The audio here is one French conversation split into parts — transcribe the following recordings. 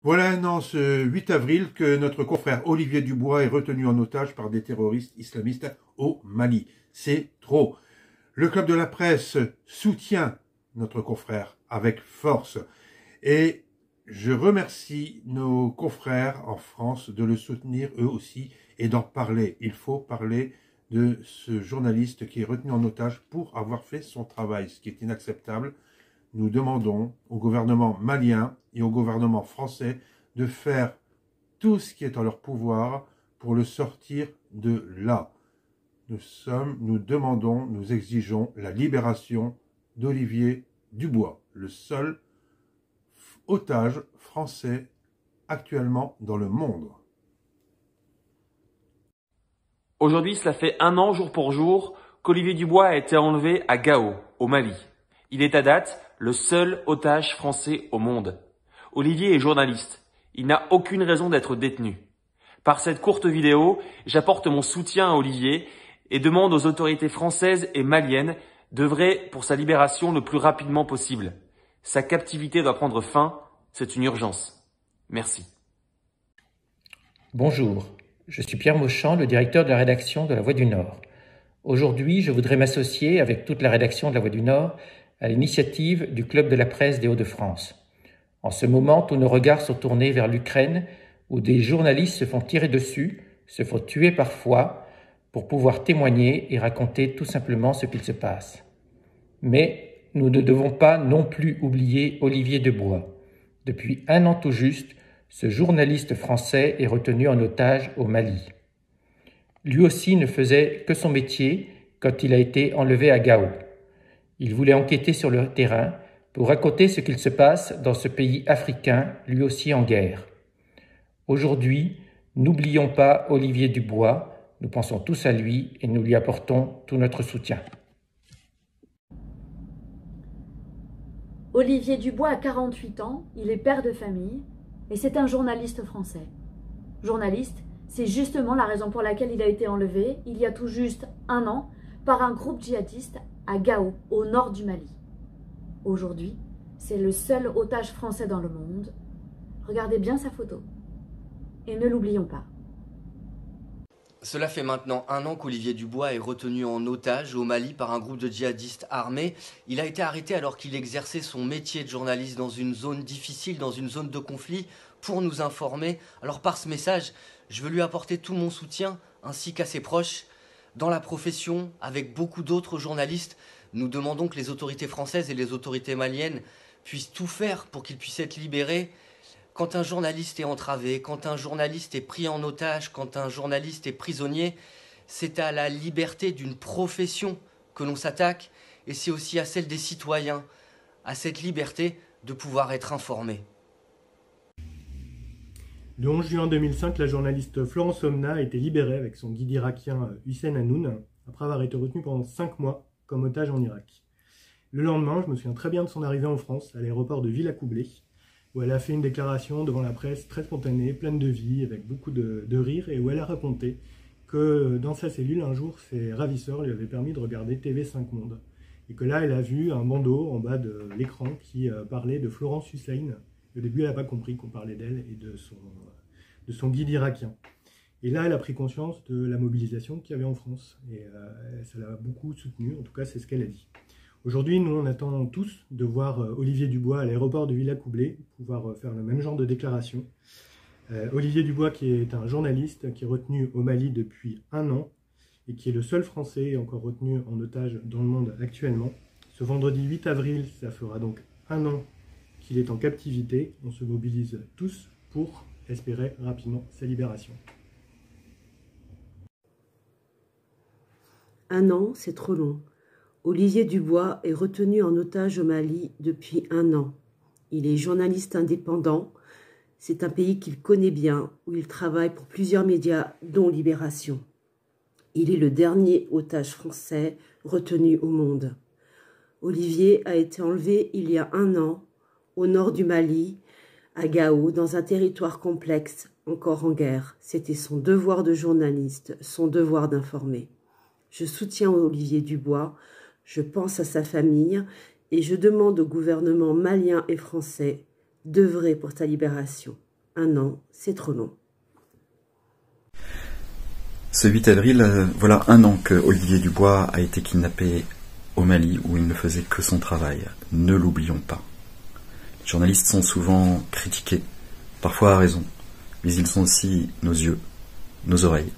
Voilà un an, ce 8 avril, que notre confrère Olivier Dubois est retenu en otage par des terroristes islamistes au Mali. C'est trop. Le Club de la Presse soutient notre confrère avec force. Et je remercie nos confrères en France de le soutenir eux aussi et d'en parler. Il faut parler de ce journaliste qui est retenu en otage pour avoir fait son travail, ce qui est inacceptable. Nous demandons au gouvernement malien et au gouvernement français de faire tout ce qui est en leur pouvoir pour le sortir de là. Nous demandons, nous exigeons la libération d'Olivier Dubois, le seul otage français actuellement dans le monde. Aujourd'hui, cela fait un an jour pour jour qu'Olivier Dubois a été enlevé à Gao, au Mali. Il est à date le seul otage français au monde. Olivier est journaliste. Il n'a aucune raison d'être détenu. Par cette courte vidéo, j'apporte mon soutien à Olivier et demande aux autorités françaises et maliennes d'œuvrer pour sa libération le plus rapidement possible. Sa captivité doit prendre fin, c'est une urgence. Merci. Bonjour, je suis Pierre Mauchamp, le directeur de la rédaction de La Voix du Nord. Aujourd'hui, je voudrais m'associer avec toute la rédaction de La Voix du Nord à l'initiative du Club de la Presse des Hauts-de-France. En ce moment, tous nos regards sont tournés vers l'Ukraine, où des journalistes se font tirer dessus, se font tuer parfois, pour pouvoir témoigner et raconter tout simplement ce qu'il se passe. Mais nous ne devons pas non plus oublier Olivier Dubois. Depuis un an tout juste, ce journaliste français est retenu en otage au Mali. Lui aussi ne faisait que son métier quand il a été enlevé à Gao. Il voulait enquêter sur le terrain pour raconter ce qu'il se passe dans ce pays africain, lui aussi en guerre. Aujourd'hui, n'oublions pas Olivier Dubois, nous pensons tous à lui et nous lui apportons tout notre soutien. Olivier Dubois a 48 ans, il est père de famille et c'est un journaliste français. Journaliste, c'est justement la raison pour laquelle il a été enlevé il y a tout juste un an par un groupe djihadiste à Gao, au nord du Mali. Aujourd'hui, c'est le seul otage français dans le monde. Regardez bien sa photo. Et ne l'oublions pas. Cela fait maintenant un an qu'Olivier Dubois est retenu en otage au Mali par un groupe de djihadistes armés. Il a été arrêté alors qu'il exerçait son métier de journaliste dans une zone difficile, dans une zone de conflit, pour nous informer. Alors par ce message, je veux lui apporter tout mon soutien, ainsi qu'à ses proches. Dans la profession, avec beaucoup d'autres journalistes, nous demandons que les autorités françaises et les autorités maliennes puissent tout faire pour qu'il puisse être libéré. Quand un journaliste est entravé, quand un journaliste est pris en otage, quand un journaliste est prisonnier, c'est à la liberté d'une profession que l'on s'attaque et c'est aussi à celle des citoyens, à cette liberté de pouvoir être informés. Le 11 juin 2005, la journaliste Florence Omna a été libérée avec son guide irakien Hussein Hanoun, après avoir été retenue pendant 5 mois comme otage en Irak. Le lendemain, je me souviens très bien de son arrivée en France, à l'aéroport de Villacoublay, où elle a fait une déclaration devant la presse très spontanée, pleine de vie, avec beaucoup de rire, et où elle a raconté que dans sa cellule, un jour, ses ravisseurs lui avaient permis de regarder TV5 Monde. Et que là, elle a vu un bandeau en bas de l'écran qui parlait de Florence Hussein. Au début, elle n'a pas compris qu'on parlait d'elle et de son guide irakien. Et là, elle a pris conscience de la mobilisation qu'il y avait en France. Et ça l'a beaucoup soutenue, en tout cas, c'est ce qu'elle a dit. Aujourd'hui, nous, on attend tous de voir Olivier Dubois à l'aéroport de Villacoublay, pouvoir faire le même genre de déclaration. Olivier Dubois, qui est un journaliste, qui est retenu au Mali depuis un an, et qui est le seul Français encore retenu en otage dans le monde actuellement. Ce vendredi 8 avril, ça fera donc un an qu'il est en captivité. On se mobilise tous pour espérer rapidement sa libération. Un an, c'est trop long. Olivier Dubois est retenu en otage au Mali depuis un an. Il est journaliste indépendant. C'est un pays qu'il connaît bien, où il travaille pour plusieurs médias, dont Libération. Il est le dernier otage français retenu au monde. Olivier a été enlevé il y a un an, au nord du Mali, à Gao, dans un territoire complexe, encore en guerre. C'était son devoir de journaliste, son devoir d'informer. Je soutiens Olivier Dubois, je pense à sa famille et je demande au gouvernement malien et français d'œuvrer pour sa libération. 1 an, c'est trop long. Ce 8 avril, voilà 1 an que Olivier Dubois a été kidnappé au Mali où il ne faisait que son travail. Ne l'oublions pas. Les journalistes sont souvent critiqués, parfois à raison, mais ils sont aussi nos yeux, nos oreilles.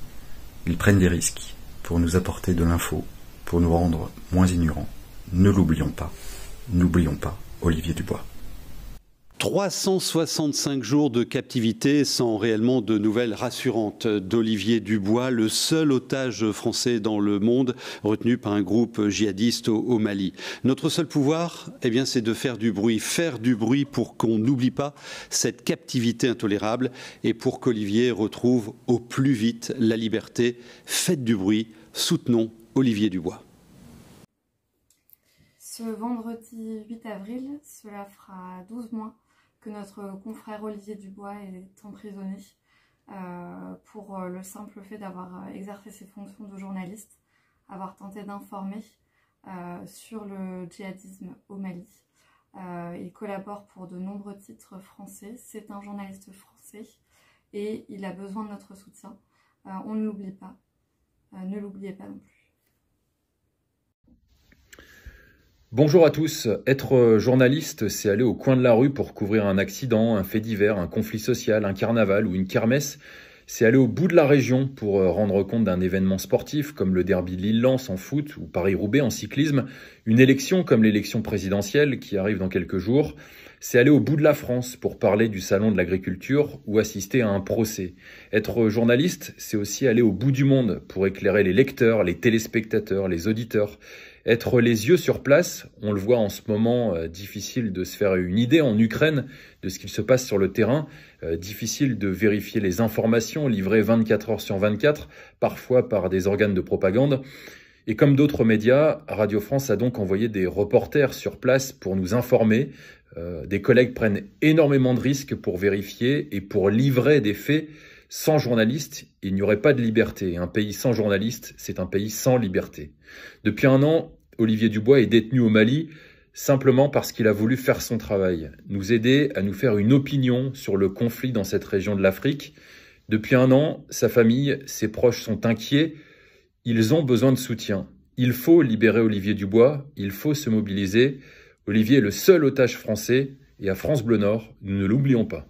Ils prennent des risques pour nous apporter de l'info, pour nous rendre moins ignorants. Ne l'oublions pas. N'oublions pas Olivier Dubois. 365 jours de captivité sans réellement de nouvelles rassurantes d'Olivier Dubois, le seul otage français dans le monde retenu par un groupe djihadiste au Mali. Notre seul pouvoir, eh bien, c'est de faire du bruit pour qu'on n'oublie pas cette captivité intolérable et pour qu'Olivier retrouve au plus vite la liberté. Faites du bruit, soutenons Olivier Dubois. Ce vendredi 8 avril, cela fera 12 mois que notre confrère Olivier Dubois est emprisonné pour le simple fait d'avoir exercé ses fonctions de journaliste, avoir tenté d'informer sur le djihadisme au Mali. Il collabore pour de nombreux titres français, c'est un journaliste français et il a besoin de notre soutien. On ne l'oublie pas, ne l'oubliez pas non plus. Bonjour à tous. Être journaliste, c'est aller au coin de la rue pour couvrir un accident, un fait divers, un conflit social, un carnaval ou une kermesse. C'est aller au bout de la région pour rendre compte d'un événement sportif comme le derby de Lille-Lens en foot ou Paris-Roubaix en cyclisme, une élection comme l'élection présidentielle qui arrive dans quelques jours. C'est aller au bout de la France pour parler du salon de l'agriculture ou assister à un procès. Être journaliste, c'est aussi aller au bout du monde pour éclairer les lecteurs, les téléspectateurs, les auditeurs. Être les yeux sur place, on le voit en ce moment, difficile de se faire une idée en Ukraine de ce qu'il se passe sur le terrain, difficile de vérifier les informations livrées 24 heures sur 24, parfois par des organes de propagande. Et comme d'autres médias, Radio France a donc envoyé des reporters sur place pour nous informer. Des collègues prennent énormément de risques pour vérifier et pour livrer des faits. Sans journalistes, il n'y aurait pas de liberté. Un pays sans journalistes, c'est un pays sans liberté. Depuis 1 an, Olivier Dubois est détenu au Mali simplement parce qu'il a voulu faire son travail, nous aider à nous faire une opinion sur le conflit dans cette région de l'Afrique. Depuis 1 an, sa famille, ses proches sont inquiets. Ils ont besoin de soutien. Il faut libérer Olivier Dubois, il faut se mobiliser. Olivier est le seul otage français et à France Bleu Nord, nous ne l'oublions pas.